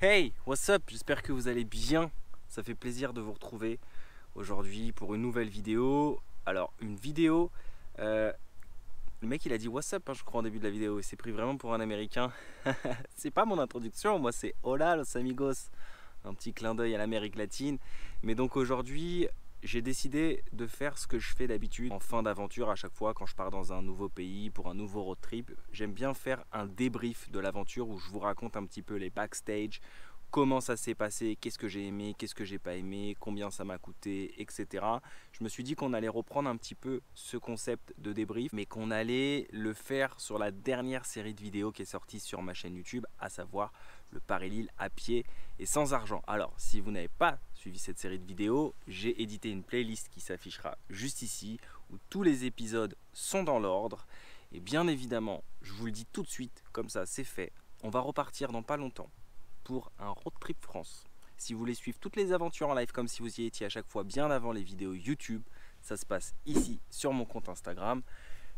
Hey, what's up? J'espère que vous allez bien. Ça fait plaisir de vous retrouver aujourd'hui pour une nouvelle vidéo. Alors, une vidéo, le mec il a dit what's up, hein, je crois en début de la vidéo. Il s'est pris vraiment pour un américain. C'est pas mon introduction, moi c'est hola los amigos. Un petit clin d'œil à l'Amérique latine. Mais donc aujourd'hui, j'ai décidé de faire ce que je fais d'habitude en fin d'aventure. À chaque fois quand je pars dans un nouveau pays pour un nouveau road trip, j'aime bien faire un débrief de l'aventure où je vous raconte un petit peu les backstage, comment ça s'est passé, qu'est-ce que j'ai aimé, qu'est-ce que j'ai pas aimé, combien ça m'a coûté, etc. Je me suis dit qu'on allait reprendre un petit peu ce concept de débrief, mais qu'on allait le faire sur la dernière série de vidéos qui est sortie sur ma chaîne YouTube, à savoir le Paris-Lille à pied et sans argent. Alors, si vous n'avez pas suivi cette série de vidéos, j'ai édité une playlist qui s'affichera juste ici, où tous les épisodes sont dans l'ordre. Et bien évidemment, je vous le dis tout de suite, comme ça c'est fait, on va repartir dans pas longtemps pour un road trip France. Si vous voulez suivre toutes les aventures en live comme si vous y étiez à chaque fois bien avant les vidéos YouTube, ça se passe ici sur mon compte Instagram.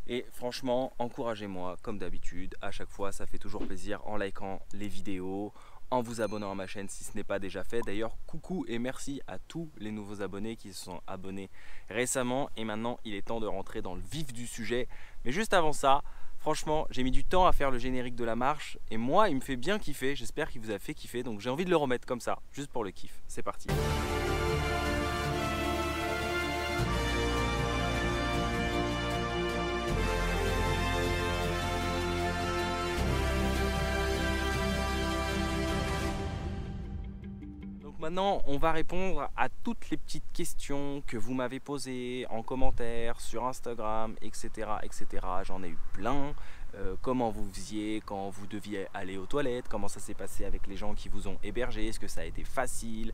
Et franchement, encouragez-moi comme d'habitude, à chaque fois ça fait toujours plaisir en likant les vidéos, en vous abonnant à ma chaîne si ce n'est pas déjà fait. D'ailleurs, coucou et merci à tous les nouveaux abonnés qui se sont abonnés récemment. Et maintenant, il est temps de rentrer dans le vif du sujet. Mais juste avant ça, franchement, j'ai mis du temps à faire le générique de la marche. Et moi, il me fait bien kiffer. J'espère qu'il vous a fait kiffer. Donc j'ai envie de le remettre comme ça, juste pour le kiff. C'est parti. Maintenant, on va répondre à toutes les petites questions que vous m'avez posées en commentaire, sur Instagram, etc. etc. J'en ai eu plein. Comment vous faisiez quand vous deviez aller aux toilettes? Comment ça s'est passé avec les gens qui vous ont hébergé? Est-ce que ça a été facile?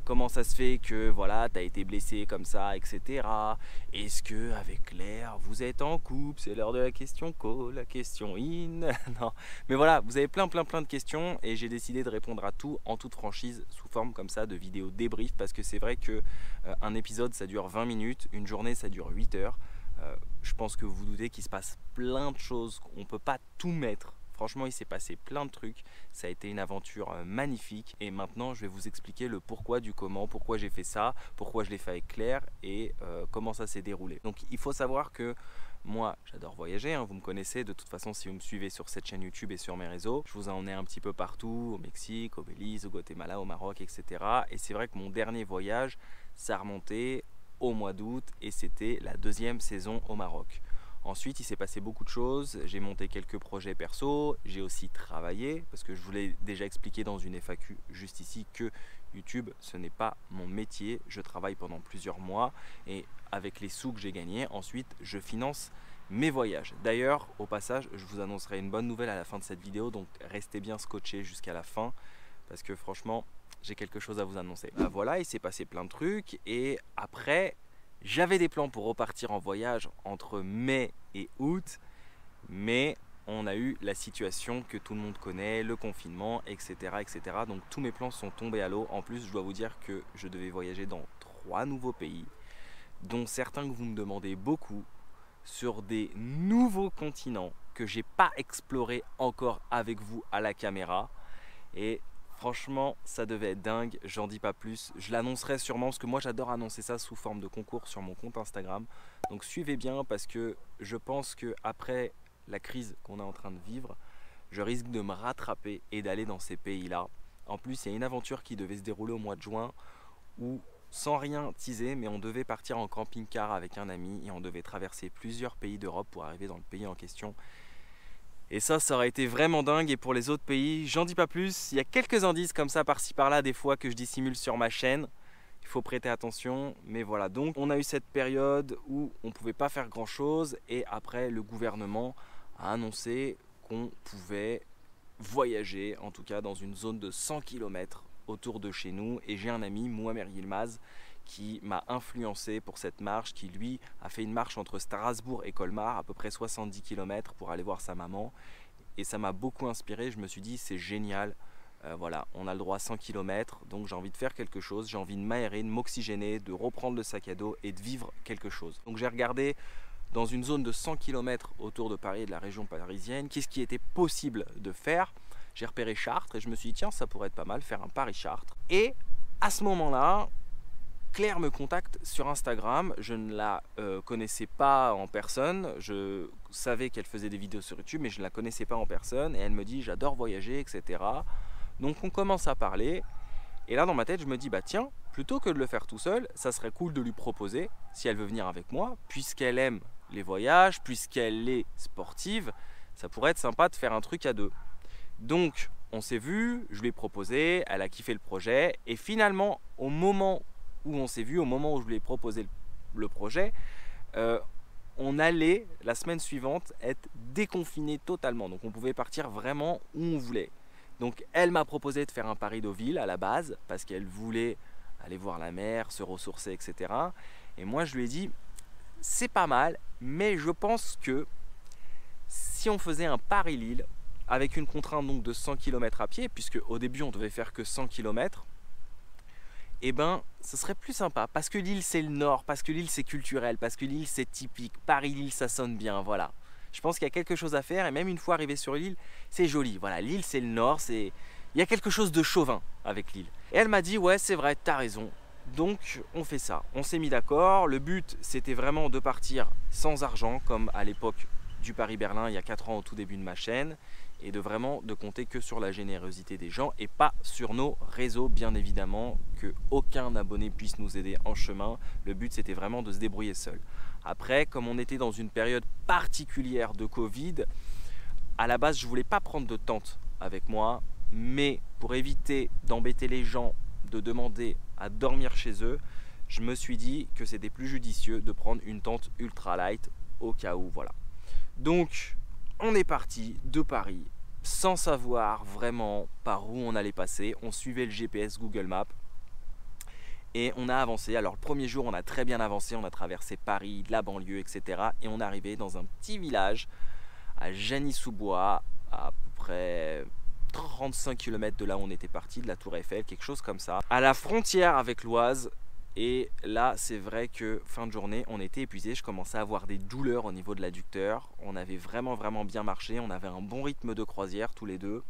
Comment ça se fait que voilà, tu as été blessé comme ça, etc. Est-ce que avec Claire, vous êtes en couple? C'est l'heure de la question call, la question in. Non. Mais voilà, vous avez plein de questions et j'ai décidé de répondre à tout en toute franchise sous forme comme ça de vidéo débrief parce que c'est vrai que un épisode ça dure 20 minutes, une journée ça dure 8 heures. Je pense que vous vous doutez qu'il se passe plein de choses, on ne peut pas tout mettre. Franchement, il s'est passé plein de trucs. Ça a été une aventure magnifique. Et maintenant, je vais vous expliquer le pourquoi du comment, pourquoi j'ai fait ça, pourquoi je l'ai fait avec Claire et comment ça s'est déroulé. Donc, il faut savoir que moi, j'adore voyager. Hein, vous me connaissez. De toute façon, si vous me suivez sur cette chaîne YouTube et sur mes réseaux, je vous ai emmené un petit peu partout, au Mexique, au Belize, au Guatemala, au Maroc, etc. Et c'est vrai que mon dernier voyage, ça remontait au mois d'août et c'était la deuxième saison au Maroc. Ensuite, il s'est passé beaucoup de choses. J'ai monté quelques projets perso. J'ai aussi travaillé parce que je vous l'ai déjà expliqué dans une FAQ juste ici que YouTube, ce n'est pas mon métier. Je travaille pendant plusieurs mois et avec les sous que j'ai gagnés, ensuite, je finance mes voyages. D'ailleurs, au passage, je vous annoncerai une bonne nouvelle à la fin de cette vidéo. Donc, restez bien scotchés jusqu'à la fin parce que franchement, j'ai quelque chose à vous annoncer. Voilà, il s'est passé plein de trucs et après... J'avais des plans pour repartir en voyage entre mai et août, mais on a eu la situation que tout le monde connaît, le confinement, etc. etc. Donc tous mes plans sont tombés à l'eau. En plus, je dois vous dire que je devais voyager dans 3 nouveaux pays, dont certains que vous me demandez beaucoup, sur des nouveaux continents que j'ai pas explorés encore avec vous à la caméra. Et franchement, ça devait être dingue, j'en dis pas plus. Je l'annoncerai sûrement parce que moi j'adore annoncer ça sous forme de concours sur mon compte Instagram. Donc suivez bien parce que je pense qu'après la crise qu'on est en train de vivre, je risque de me rattraper et d'aller dans ces pays-là. En plus, il y a une aventure qui devait se dérouler au mois de juin où, sans rien teaser, mais on devait partir en camping-car avec un ami et on devait traverser plusieurs pays d'Europe pour arriver dans le pays en question. Et ça aurait été vraiment dingue. Et pour les autres pays, j'en dis pas plus. Il y a quelques indices comme ça par-ci par-là des fois que je dissimule sur ma chaîne. Il faut prêter attention. Mais voilà, donc on a eu cette période où on ne pouvait pas faire grand-chose. Et après, le gouvernement a annoncé qu'on pouvait voyager, en tout cas dans une zone de 100 km autour de chez nous. Et j'ai un ami, Mouamer Yilmaz, qui m'a influencé pour cette marche, qui lui a fait une marche entre Strasbourg et Colmar, à peu près 70 km pour aller voir sa maman. Et ça m'a beaucoup inspiré, je me suis dit c'est génial, voilà, on a le droit à 100 km, donc j'ai envie de faire quelque chose, j'ai envie de m'aérer, de m'oxygéner, de reprendre le sac à dos et de vivre quelque chose. Donc j'ai regardé dans une zone de 100 km autour de Paris et de la région parisienne, qu'est-ce qui était possible de faire. j'ai repéré Chartres et je me suis dit tiens, ça pourrait être pas mal faire un Paris-Chartres. Et à ce moment-là, Claire me contacte sur Instagram, je ne la connaissais pas en personne, je savais qu'elle faisait des vidéos sur YouTube mais je ne la connaissais pas en personne et elle me dit j'adore voyager, etc. Donc on commence à parler et là dans ma tête je me dis bah tiens, plutôt que de le faire tout seul, ça serait cool de lui proposer si elle veut venir avec moi, puisqu'elle aime les voyages, puisqu'elle est sportive, ça pourrait être sympa de faire un truc à deux. Donc on s'est vu, je lui ai proposé, elle a kiffé le projet et finalement au moment où on s'est vu, au moment où je lui ai proposé le projet, on allait la semaine suivante être déconfiné totalement. Donc on pouvait partir vraiment où on voulait. Donc elle m'a proposé de faire un Paris-Deauville à la base parce qu'elle voulait aller voir la mer, se ressourcer, etc. Et moi je lui ai dit c'est pas mal, mais je pense que si on faisait un Paris-Lille avec une contrainte donc de 100 km à pied, puisque au début on devait faire que 100 km, eh ben, ce serait plus sympa. Parce que Lille, c'est le nord, parce que Lille, c'est culturel, parce que Lille, c'est typique. Paris-Lille, ça sonne bien, voilà. Je pense qu'il y a quelque chose à faire, et même une fois arrivé sur Lille, c'est joli. Voilà, Lille, c'est le nord, il y a quelque chose de chauvin avec Lille. Et elle m'a dit, ouais, c'est vrai, t'as raison. Donc, on fait ça. On s'est mis d'accord. Le but, c'était vraiment de partir sans argent, comme à l'époque du Paris-Berlin, il y a 4 ans, au tout début de ma chaîne. Et de compter que sur la générosité des gens et pas sur nos réseaux, bien évidemment, que aucun abonné puisse nous aider en chemin. Le but, c'était vraiment de se débrouiller seul. Après, comme on était dans une période particulière de Covid, à la base, je voulais pas prendre de tente avec moi, mais pour éviter d'embêter les gens, de demander à dormir chez eux, je me suis dit que c'était plus judicieux de prendre une tente ultra light au cas où, voilà. Donc, on est parti de Paris sans savoir vraiment par où on allait passer. On suivait le GPS Google Maps et on a avancé. Alors le premier jour, on a très bien avancé. On a traversé Paris, la banlieue, etc. Et on est arrivé dans un petit village à Gagny-sous-Bois, à peu près 35 km de là où on était parti, de la Tour Eiffel, quelque chose comme ça, à la frontière avec l'Oise. Et là, c'est vrai que fin de journée, on était épuisé. Je commençais à avoir des douleurs au niveau de l'adducteur. On avait vraiment bien marché. On avait un bon rythme de croisière tous les deux.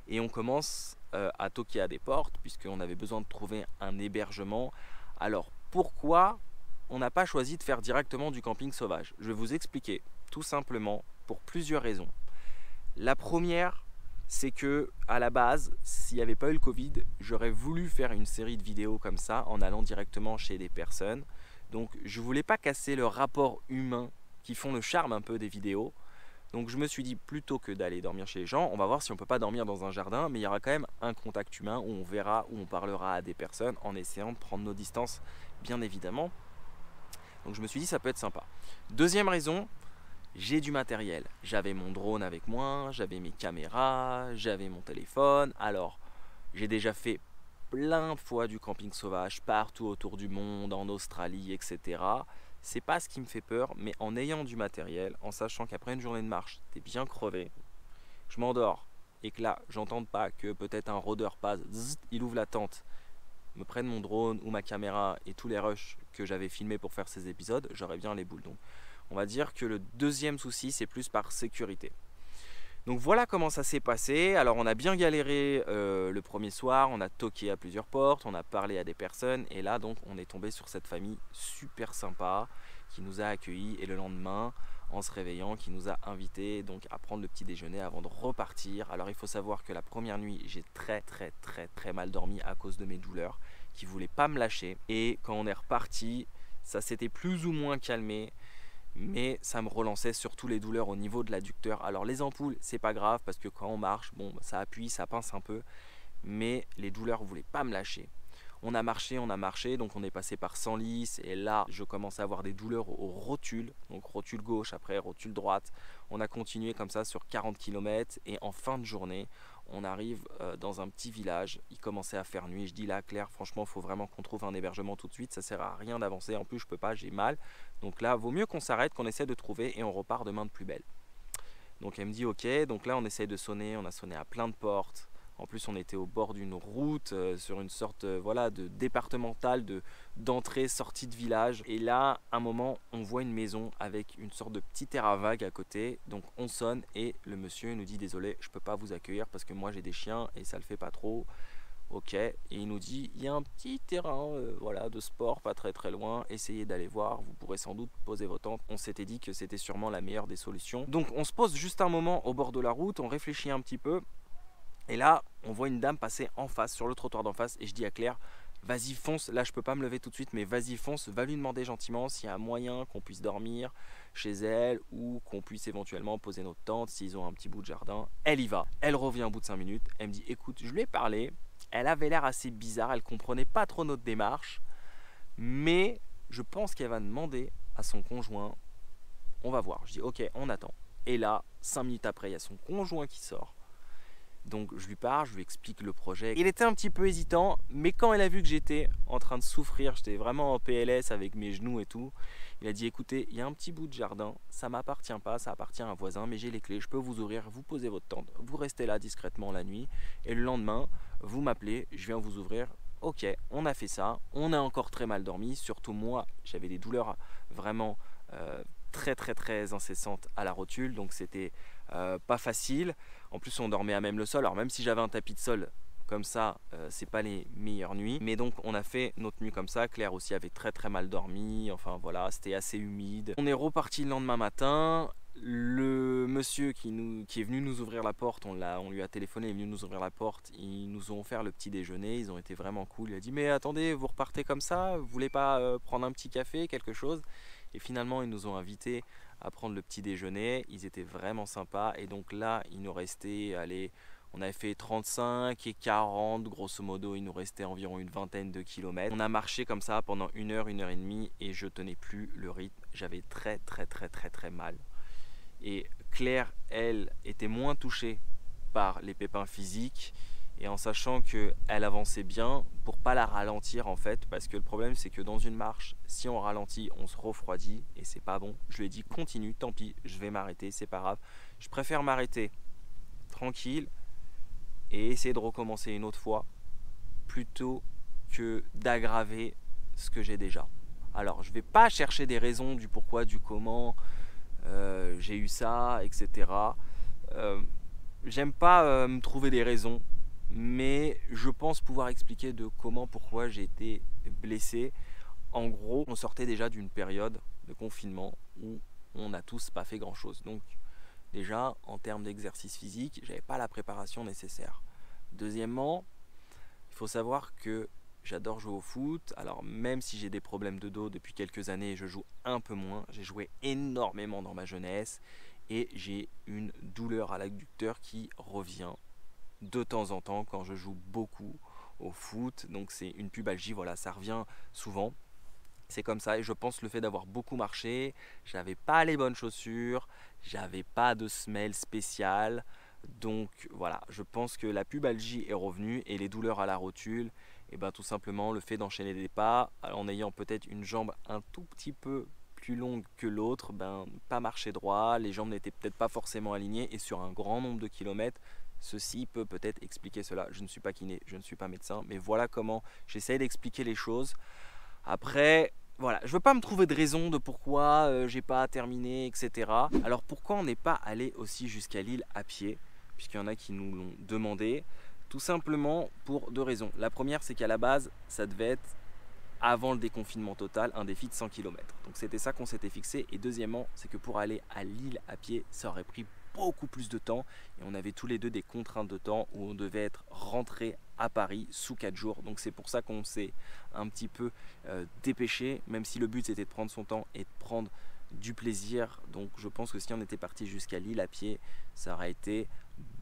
Et on commence à toquer à des portes puisqu'on avait besoin de trouver un hébergement. Alors, pourquoi on n'a pas choisi de faire directement du camping sauvage? Je vais vous expliquer tout simplement pour plusieurs raisons. La première, c'est que à la base, s'il n'y avait pas eu le Covid, j'aurais voulu faire une série de vidéos comme ça en allant directement chez des personnes. Donc je voulais pas casser le rapport humain qui font le charme un peu des vidéos. Donc je me suis dit plutôt que d'aller dormir chez les gens, on va voir si on peut pas dormir dans un jardin, mais il y aura quand même un contact humain où on verra, où on parlera à des personnes en essayant de prendre nos distances, bien évidemment. Donc je me suis dit ça peut être sympa. Deuxième raison, j'ai du matériel. J'avais mon drone avec moi, j'avais mes caméras, j'avais mon téléphone. Alors, j'ai déjà fait plein de fois du camping sauvage partout autour du monde, en Australie, etc. C'est pas ce qui me fait peur, mais en ayant du matériel, en sachant qu'après une journée de marche, t'es bien crevé, je m'endors et que là, j'entende pas que peut-être un rôdeur passe, zzz, il ouvre la tente, me prenne mon drone ou ma caméra et tous les rushs que j'avais filmés pour faire ces épisodes, j'aurais bien les boules. Donc, on va dire que le deuxième souci, c'est plus par sécurité. Donc voilà comment ça s'est passé. Alors on a bien galéré le premier soir, on a toqué à plusieurs portes, on a parlé à des personnes et là donc on est tombé sur cette famille super sympa qui nous a accueillis et le lendemain en se réveillant qui nous a invités donc à prendre le petit déjeuner avant de repartir. Alors il faut savoir que la première nuit j'ai très mal dormi à cause de mes douleurs qui ne voulaient pas me lâcher et quand on est reparti ça s'était plus ou moins calmé. Mais ça me relançait surtout les douleurs au niveau de l'adducteur. Alors les ampoules, c'est pas grave parce que quand on marche, bon, ça appuie, ça pince un peu, mais les douleurs ne voulaient pas me lâcher. On a marché, donc on est passé par Senlis et là, je commence à avoir des douleurs aux rotules, donc rotule gauche, après rotule droite. On a continué comme ça sur 40 km et en fin de journée, on arrive dans un petit village. Il commençait à faire nuit. Je dis là, Claire, franchement, il faut vraiment qu'on trouve un hébergement tout de suite. Ça sert à rien d'avancer. En plus, je peux pas, j'ai mal. Donc là, vaut mieux qu'on s'arrête, qu'on essaie de trouver et on repart demain de plus belle. Donc elle me dit ok. Donc là, on essaye de sonner. On a sonné à plein de portes. En plus, on était au bord d'une route, sur une sorte voilà, de départementale d'entrée-sortie de village. Et là, à un moment, on voit une maison avec une sorte de petit terrain vague à côté. Donc on sonne et le monsieur nous dit désolé, je ne peux pas vous accueillir parce que moi j'ai des chiens et ça le fait pas trop. Ok, et il nous dit il y a un petit terrain voilà, de sport pas très très loin, essayez d'aller voir, vous pourrez sans doute poser vos tentes. On s'était dit que c'était sûrement la meilleure des solutions. Donc on se pose juste un moment au bord de la route, on réfléchit un petit peu, et là on voit une dame passer en face, sur le trottoir d'en face, et je dis à Claire vas-y fonce, là je peux pas me lever tout de suite, mais vas-y fonce, va lui demander gentiment s'il y a un moyen qu'on puisse dormir chez elle ou qu'on puisse éventuellement poser notre tente s'ils ont un petit bout de jardin. Elle y va, elle revient au bout de 5 minutes, elle me dit écoute, je lui ai parlé, elle avait l'air assez bizarre, elle comprenait pas trop notre démarche, mais je pense qu'elle va demander à son conjoint, on va voir. Je dis ok, on attend. Et là, 5 minutes après, il y a son conjoint qui sort. Donc je lui parle, je lui explique le projet. Il était un petit peu hésitant, mais quand elle a vu que j'étais en train de souffrir, j'étais vraiment en PLS avec mes genoux et tout, il a dit écoutez, il y a un petit bout de jardin, ça m'appartient pas, ça appartient à un voisin, mais j'ai les clés, je peux vous ouvrir, vous posez votre tente, vous restez là discrètement la nuit, et le lendemain, vous m'appelez, je viens vous ouvrir. Ok, on a fait ça, on a encore très mal dormi, surtout moi, j'avais des douleurs vraiment très très très incessantes à la rotule, donc c'était pas facile. En plus on dormait à même le sol, alors même si j'avais un tapis de sol comme ça, c'est pas les meilleures nuits, mais donc on a fait notre nuit comme ça. Claire aussi avait très très mal dormi, enfin voilà, c'était assez humide. On est reparti le lendemain matin. Le monsieur qui est venu nous ouvrir la porte, on lui a téléphoné, il est venu nous ouvrir la porte, ils nous ont offert le petit déjeuner, ils ont été vraiment cool. Il a dit mais attendez, vous repartez comme ça, vous voulez pas prendre un petit café, quelque chose? Et finalement ils nous ont invités à prendre le petit déjeuner, ils étaient vraiment sympas. Et donc là il nous restait, allez, on avait fait 35 et 40, grosso modo il nous restait environ une vingtaine de kilomètres. On a marché comme ça pendant une heure et demie, et je tenais plus le rythme, j'avais très très très très très mal. Et Claire, elle, était moins touchée par les pépins physiques, et en sachant qu'elle avançait bien, pour pas la ralentir en fait, parce que le problème c'est que dans une marche, si on ralentit, on se refroidit et c'est pas bon. Je lui ai dit continue, tant pis, je vais m'arrêter, c'est pas grave. Je préfère m'arrêter tranquille et essayer de recommencer une autre fois plutôt que d'aggraver ce que j'ai déjà. Alors je vais pas chercher des raisons du pourquoi, du comment j'ai eu ça, etc. J'aime pas me trouver des raisons, mais je pense pouvoir expliquer de comment, pourquoi j'ai été blessé. En gros, on sortait déjà d'une période de confinement où on n'a tous pas fait grand chose. Donc déjà, en termes d'exercice physique, j'avais pas la préparation nécessaire. Deuxièmement, il faut savoir que j'adore jouer au foot. Alors même si j'ai des problèmes de dos depuis quelques années, je joue un peu moins. J'ai joué énormément dans ma jeunesse et j'ai une douleur à l'adducteur qui revient de temps en temps quand je joue beaucoup au foot. Donc c'est une pubalgie, voilà, ça revient souvent. C'est comme ça, et je pense le fait d'avoir beaucoup marché, j'avais pas les bonnes chaussures, j'avais pas de semelle spéciale. Donc voilà, je pense que la pubalgie est revenue, et les douleurs à la rotule, et ben tout simplement le fait d'enchaîner des pas en ayant peut-être une jambe un tout petit peu plus longue que l'autre, ben pas marcher droit, les jambes n'étaient peut-être pas forcément alignées, et sur un grand nombre de kilomètres, ceci peut peut-être expliquer cela. Je ne suis pas kiné, je ne suis pas médecin, mais voilà comment j'essaye d'expliquer les choses. Après, voilà, je veux pas me trouver de raison de pourquoi j'ai pas terminé, etc. Alors pourquoi on n'est pas allé aussi jusqu'à Lille à pied, puisqu'il y en a qui nous l'ont demandé? Tout simplement pour deux raisons. La première, c'est qu'à la base, ça devait être, avant le déconfinement total, un défi de 100 km. Donc c'était ça qu'on s'était fixé. Et deuxièmement, c'est que pour aller à Lille à pied, ça aurait pris beaucoup plus de temps, et on avait tous les deux des contraintes de temps où on devait être rentré à Paris sous 4 jours. Donc c'est pour ça qu'on s'est un petit peu dépêché, même si le but c'était de prendre son temps et de prendre du plaisir. Donc je pense que si on était parti jusqu'à Lille à pied, ça aurait été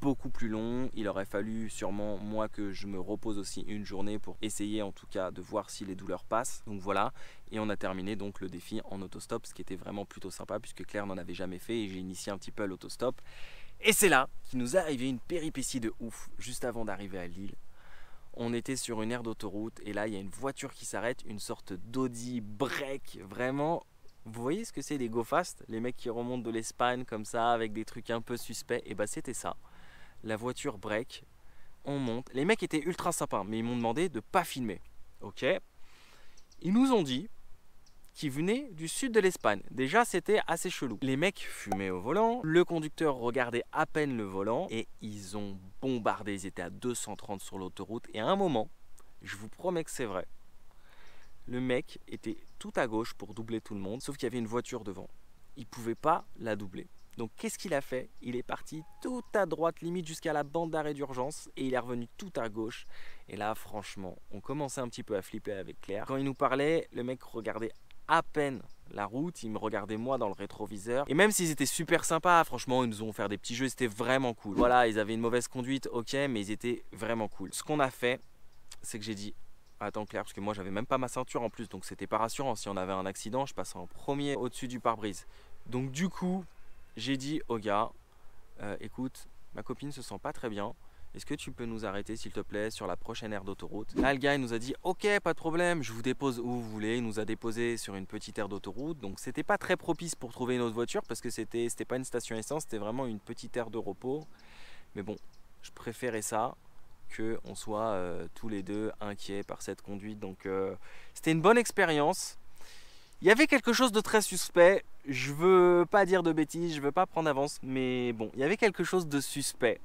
beaucoup plus long. Il aurait fallu sûrement moi que je me repose aussi une journée pour essayer en tout cas de voir si les douleurs passent. Donc voilà, et on a terminé donc le défi en autostop, ce qui était vraiment plutôt sympa puisque Claire n'en avait jamais fait et j'ai initié un petit peu à l'autostop. Et c'est là qu'il nous est arrivé une péripétie de ouf juste avant d'arriver à Lille. On était sur une aire d'autoroute et là il y a une voiture qui s'arrête, une sorte d'Audi break, vraiment. Vous voyez ce que c'est les go fast, les mecs qui remontent de l'Espagne comme ça avec des trucs un peu suspects? Et bah c'était ça. La voiture break, on monte. Les mecs étaient ultra sympas, mais ils m'ont demandé de pas filmer. Ok. Ils nous ont dit qu'ils venaient du sud de l'Espagne. Déjà, c'était assez chelou. Les mecs fumaient au volant, le conducteur regardait à peine le volant et ils ont bombardé. Ils étaient à 230 sur l'autoroute et à un moment, je vous promets que c'est vrai, le mec était tout à gauche pour doubler tout le monde, sauf qu'il y avait une voiture devant. Il ne pouvait pas la doubler. Donc qu'est-ce qu'il a fait? Il est parti tout à droite, limite jusqu'à la bande d'arrêt d'urgence, et il est revenu tout à gauche. Et là, franchement, on commençait un petit peu à flipper avec Claire. Quand il nous parlait, le mec regardait à peine la route, il me regardait moi dans le rétroviseur. Et même s'ils étaient super sympas, franchement, ils nous ont fait des petits jeux, c'était vraiment cool. Voilà, ils avaient une mauvaise conduite, ok, mais ils étaient vraiment cool. Ce qu'on a fait, c'est que j'ai dit... Attends Claire, parce que moi j'avais même pas ma ceinture en plus, donc c'était pas rassurant. Si on avait un accident, je passais en premier au-dessus du pare-brise. Donc du coup, j'ai dit au gars, écoute, ma copine se sent pas très bien. Est-ce que tu peux nous arrêter s'il te plaît sur la prochaine aire d'autoroute? Là le gars il nous a dit ok, pas de problème, je vous dépose où vous voulez. Il nous a déposé sur une petite aire d'autoroute. Donc c'était pas très propice pour trouver une autre voiture parce que c'était pas une station essence, c'était vraiment une petite aire de repos. Mais bon, je préférais ça que on soit tous les deux inquiets par cette conduite. Donc c'était une bonne expérience. Il y avait quelque chose de très suspect. Je veux pas dire de bêtises, je veux pas prendre avance, mais bon, il y avait quelque chose de suspect.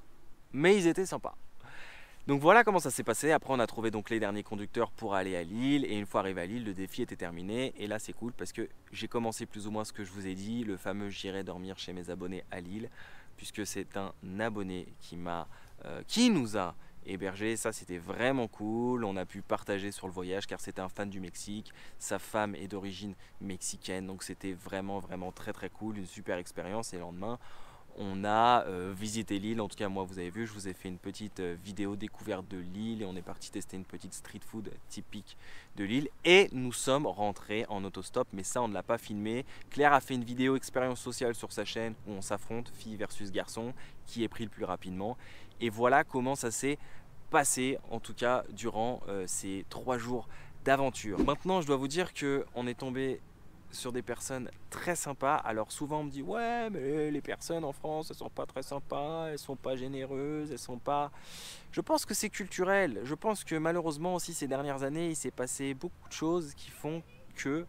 Mais ils étaient sympas. Donc voilà comment ça s'est passé. Après on a trouvé donc les derniers conducteurs pour aller à Lille. Et une fois arrivé à Lille, le défi était terminé. Et là c'est cool parce que j'ai commencé plus ou moins ce que je vous ai dit. Le fameux j'irai dormir chez mes abonnés à Lille. Puisque c'est un abonné qui nous a hébergé. Ça c'était vraiment cool. On a pu partager sur le voyage car c'était un fan du Mexique. Sa femme est d'origine mexicaine. Donc c'était vraiment très très cool. Une super expérience. Et le lendemain, on a visité Lille, en tout cas moi vous avez vu, je vous ai fait une petite vidéo découverte de Lille et on est parti tester une petite street food typique de Lille et nous sommes rentrés en autostop, mais ça on ne l'a pas filmé. Claire a fait une vidéo expérience sociale sur sa chaîne où on s'affronte, fille versus garçon, qui est pris le plus rapidement, et voilà comment ça s'est passé en tout cas durant ces 3 jours d'aventure. Maintenant je dois vous dire qu'on est tombé sur des personnes très sympas. Alors souvent on me dit ouais mais les personnes en France elles sont pas très sympas, elles sont pas généreuses, elles sont pas... Je pense que c'est culturel. Je pense que malheureusement aussi ces dernières années il s'est passé beaucoup de choses qui font que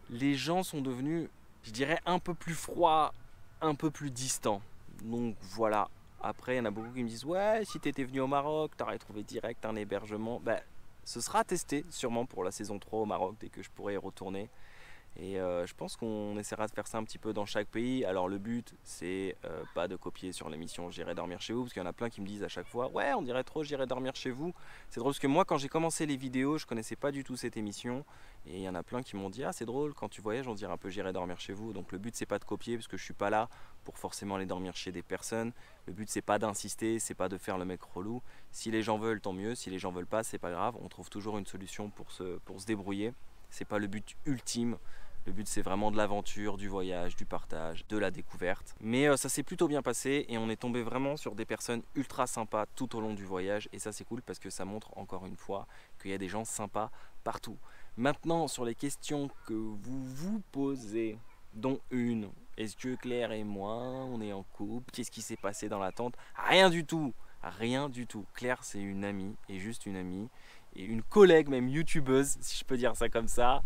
les gens sont devenus, je dirais, un peu plus froids, un peu plus distants. Donc voilà. Après il y en a beaucoup qui me disent ouais si tu étais venu au Maroc t'aurais trouvé direct un hébergement. Ben, ce sera testé sûrement pour la saison 3 au Maroc dès que je pourrai y retourner. Et je pense qu'on essaiera de faire ça un petit peu dans chaque pays. Alors le but c'est pas de copier sur l'émission J'irai dormir chez vous, parce qu'il y en a plein qui me disent à chaque fois ouais on dirait trop J'irai dormir chez vous. C'est drôle parce que moi quand j'ai commencé les vidéos je connaissais pas du tout cette émission. Et il y en a plein qui m'ont dit ah c'est drôle quand tu voyages on dirait un peu J'irai dormir chez vous. Donc le but c'est pas de copier parce que je suis pas là pour forcément aller dormir chez des personnes. Le but c'est pas d'insister, c'est pas de faire le mec relou. Si les gens veulent tant mieux, si les gens veulent pas c'est pas grave. On trouve toujours une solution pour se débrouiller. C'est pas le but ultime. Le but c'est vraiment de l'aventure, du voyage, du partage, de la découverte. Mais ça s'est plutôt bien passé et on est tombé vraiment sur des personnes ultra sympas tout au long du voyage. Et ça c'est cool parce que ça montre encore une fois qu'il y a des gens sympas partout. Maintenant sur les questions que vous vous posez, dont une, est-ce que Claire et moi on est en couple? Qu'est-ce qui s'est passé dans la tente? Rien du tout, rien du tout. Claire c'est une amie et juste une amie. Et une collègue même youtubeuse si je peux dire ça comme ça,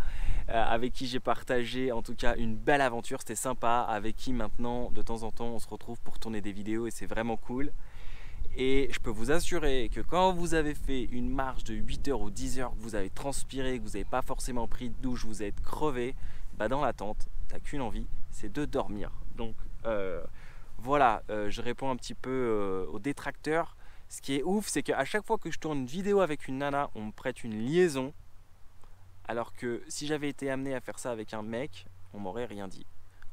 avec qui j'ai partagé en tout cas une belle aventure, c'était sympa, avec qui maintenant de temps en temps on se retrouve pour tourner des vidéos et c'est vraiment cool. Et je peux vous assurer que quand vous avez fait une marche de 8 heures ou 10 heures, que vous avez transpiré, que vous n'avez pas forcément pris de douche, vous êtes crevé, bah dans la tente, t'as qu'une envie, c'est de dormir. Donc voilà, je réponds un petit peu aux détracteurs. Ce qui est ouf, c'est qu'à chaque fois que je tourne une vidéo avec une nana, on me prête une liaison. Alors que si j'avais été amené à faire ça avec un mec, on m'aurait rien dit.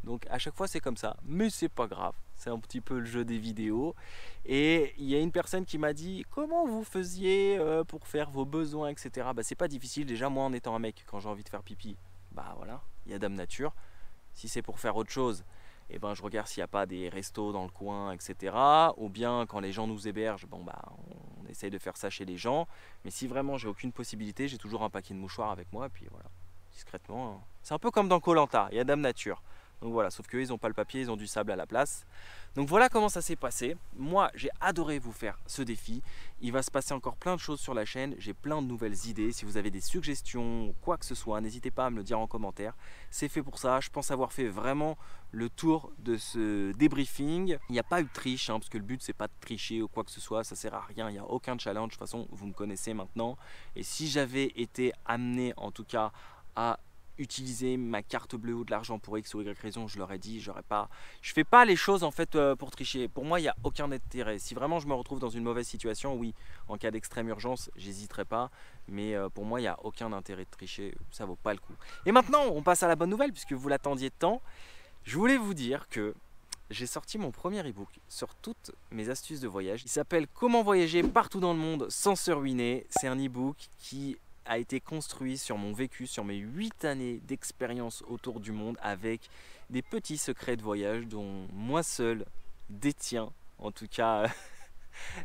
Donc à chaque fois c'est comme ça, mais c'est pas grave. C'est un petit peu le jeu des vidéos. Et il y a une personne qui m'a dit comment vous faisiez pour faire vos besoins, etc. Bah c'est pas difficile, déjà moi en étant un mec, quand j'ai envie de faire pipi, bah voilà, il y a Dame Nature. Si c'est pour faire autre chose, et ben, je regarde s'il n'y a pas des restos dans le coin, etc. Ou bien quand les gens nous hébergent, bon, bah, on essaye de faire ça chez les gens. Mais si vraiment j'ai aucune possibilité, j'ai toujours un paquet de mouchoirs avec moi. Et puis voilà, discrètement. Hein. C'est un peu comme dans Koh Lanta, il y a Dame Nature. Donc voilà, sauf qu'eux, ils n'ont pas le papier, ils ont du sable à la place. Donc voilà comment ça s'est passé. Moi, j'ai adoré vous faire ce défi. Il va se passer encore plein de choses sur la chaîne. J'ai plein de nouvelles idées. Si vous avez des suggestions, quoi que ce soit, n'hésitez pas à me le dire en commentaire. C'est fait pour ça. Je pense avoir fait vraiment le tour de ce débriefing. Il n'y a pas eu de triche, hein, parce que le but, c'est pas de tricher ou quoi que ce soit. Ça sert à rien. Il n'y a aucun challenge. De toute façon, vous me connaissez maintenant. Et si j'avais été amené, en tout cas, à utiliser ma carte bleue ou de l'argent pour X ou Y raison, je leur ai dit, je fais pas les choses en fait pour tricher. Pour moi, il n'y a aucun intérêt. Si vraiment je me retrouve dans une mauvaise situation, oui, en cas d'extrême urgence, j'hésiterai pas. Mais pour moi, il n'y a aucun intérêt de tricher. Ça vaut pas le coup. Et maintenant, on passe à la bonne nouvelle puisque vous l'attendiez tant. Je voulais vous dire que j'ai sorti mon premier ebook sur toutes mes astuces de voyage. Il s'appelle Comment voyager partout dans le monde sans se ruiner. C'est un ebook qui a été construit sur mon vécu, sur mes 8 années d'expérience autour du monde avec des petits secrets de voyage dont moi seul détiens en tout cas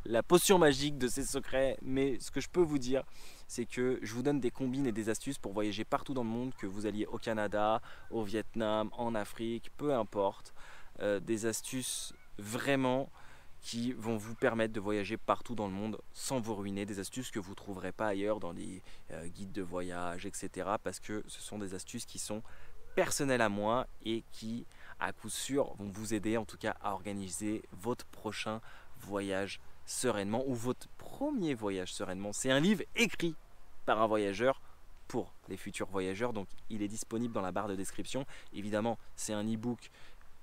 la potion magique de ces secrets. Mais ce que je peux vous dire, c'est que je vous donne des combines et des astuces pour voyager partout dans le monde, que vous alliez au Canada, au Vietnam, en Afrique, peu importe. Des astuces vraiment qui vont vous permettre de voyager partout dans le monde sans vous ruiner, des astuces que vous ne trouverez pas ailleurs dans les guides de voyage, etc. Parce que ce sont des astuces qui sont personnelles à moi et qui, à coup sûr, vont vous aider en tout cas à organiser votre prochain voyage sereinement ou votre premier voyage sereinement. C'est un livre écrit par un voyageur pour les futurs voyageurs, donc il est disponible dans la barre de description. Évidemment, c'est un e-book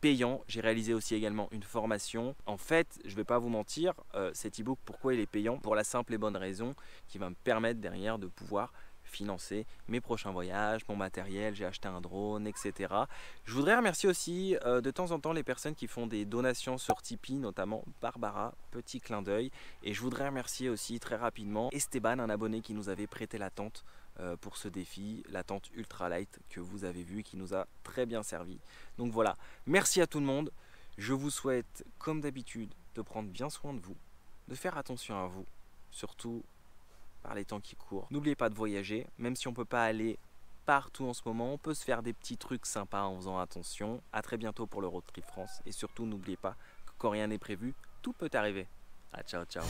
payant. J'ai réalisé aussi également une formation. En fait, je ne vais pas vous mentir, cet e-book, pourquoi il est payant? Pour la simple et bonne raison qui va me permettre derrière de pouvoir financer mes prochains voyages, mon matériel, j'ai acheté un drone, etc. Je voudrais remercier aussi de temps en temps les personnes qui font des donations sur Tipeee, notamment Barbara, petit clin d'œil. Et je voudrais remercier aussi très rapidement Esteban, un abonné qui nous avait prêté la tente pour ce défi, la tente ultralight que vous avez vue, qui nous a très bien servi. Donc voilà, merci à tout le monde. Je vous souhaite, comme d'habitude, de prendre bien soin de vous, de faire attention à vous, surtout par les temps qui courent. N'oubliez pas de voyager, même si on ne peut pas aller partout en ce moment, on peut se faire des petits trucs sympas en faisant attention. A très bientôt pour le Road Trip France et surtout n'oubliez pas que quand rien n'est prévu, tout peut arriver. Ah, ciao ciao.